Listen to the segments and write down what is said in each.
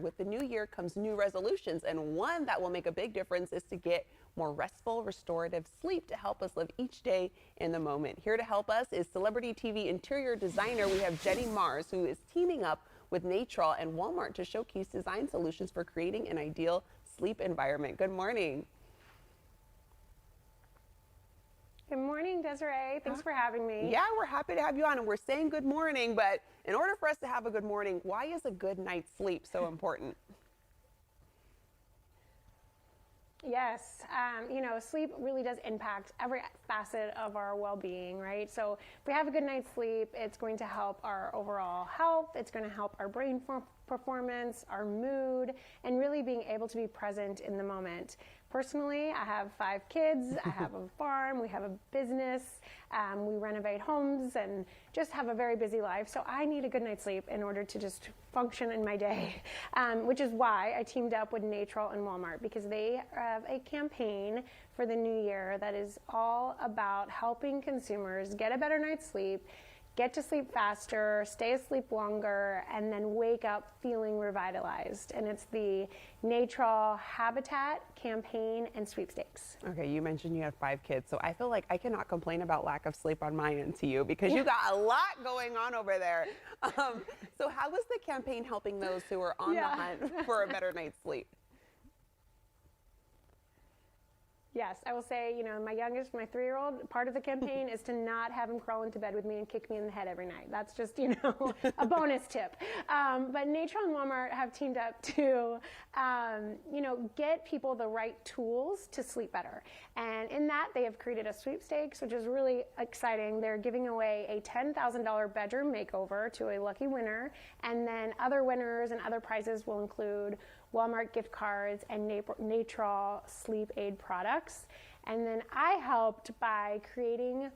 With the new year comes new resolutions, and one that will make a big difference is to get more restful, restorative sleep to help us live each day in the moment. Here to help us is celebrity TV interior designer. We have Jenny Mars, who is teaming up with Natrol and Walmart to showcase design solutions for creating an ideal sleep environment. Good morning. Good morning, Desiree. Thanks for having me. Yeah, we're happy to have you on, and we're saying good morning, but in order for us to have a good morning, why is a good night's sleep so important? Yes, sleep really does impact every facet of our well-being, right? So if we have a good night's sleep, it's going to help our overall health, it's going to help our brain performance, our mood, and really being able to be present in the moment. Personally, I have 5 kids, I have a farm, we have a business, we renovate homes and just have a very busy life. So I need a good night's sleep in order to just function in my day, which is why I teamed up with Natrol and Walmart, because they have a campaign for the new year that is all about helping consumers get a better night's sleep, get to sleep faster, stay asleep longer, and then wake up feeling revitalized. And it's the Natrol Habitat campaign and sweepstakes. Okay, you mentioned you have 5 kids, so I feel like I cannot complain about lack of sleep on my end to you, because you got a lot going on over there. So how was the campaign helping those who are on the hunt for a better night's sleep? Yes, I will say, my youngest, my 3-year-old, part of the campaign is to not have him crawl into bed with me and kick me in the head every night. That's just, a bonus tip. But Natrol and Walmart have teamed up to, get people the right tools to sleep better. And in that, they have created a sweepstakes, which is really exciting. They're giving away a $10,000 bedroom makeover to a lucky winner. And then other winners and other prizes will include Walmart gift cards and Natrol sleep aid products. And then I helped by creating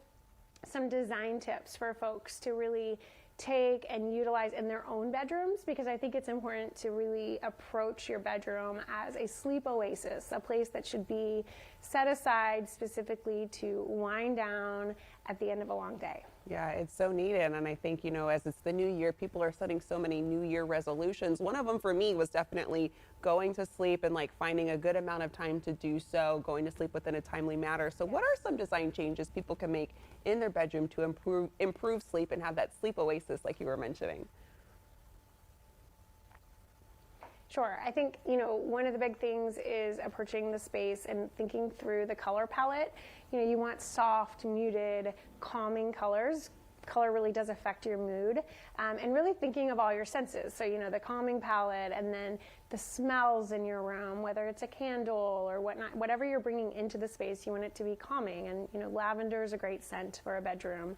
some design tips for folks to really take and utilize in their own bedrooms, because I think it's important to really approach your bedroom as a sleep oasis, a place that should be set aside specifically to wind down at the end of a long day. Yeah, it's so needed. And I think, as it's the new year, people are setting so many new year resolutions. One of them for me was definitely going to sleep and finding a good amount of time to do so, going to sleep within a timely manner. So what are some design changes people can make in their bedroom to improve sleep and have that sleep oasis like you were mentioning? Sure. I think, one of the big things is approaching the space and thinking through the color palette. You want soft, muted, calming colors. Color really does affect your mood, and really thinking of all your senses. So, the calming palette, and then the smells in your room, whether it's a candle or whatnot, whatever you're bringing into the space, you want it to be calming. And, lavender is a great scent for a bedroom.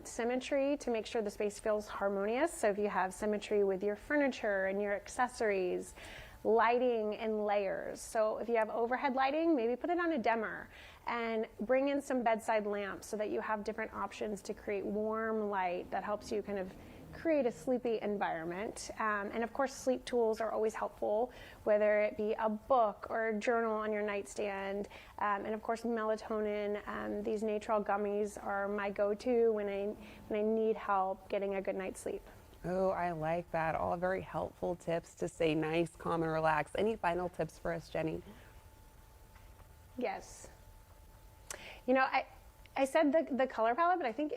Symmetry, to make sure the space feels harmonious. So if you have symmetry with your furniture and your accessories, lighting and layers. So if you have overhead lighting, maybe put it on a dimmer and bring in some bedside lamps so that you have different options to create warm light that helps you kind of create a sleepy environment. And of course, sleep tools are always helpful, whether it be a book or a journal on your nightstand. And of course, melatonin. These Natrol gummies are my go-to when I need help getting a good night's sleep. Oh, I like that. All very helpful tips to stay nice, calm, and relaxed. Any final tips for us, Jenny? Yes. I said the color palette, but I think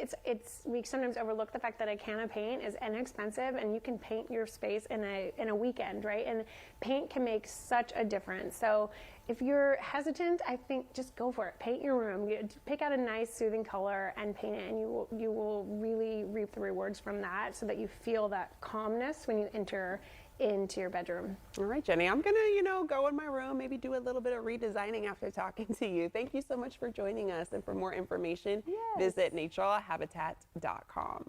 we sometimes overlook the fact that a can of paint is inexpensive, and you can paint your space in a weekend, right? And paint can make such a difference. So if you're hesitant, I think just go for it. Paint your room. Pick out a nice, soothing color and paint it, and you will really reap the rewards from that, so that you feel that calmness when you enter into your bedroom. All right, Jenny, I'm gonna, go in my room, maybe do a little bit of redesigning after talking to you. Thank you so much for joining us. And for more information, visit naturalhabitat.com.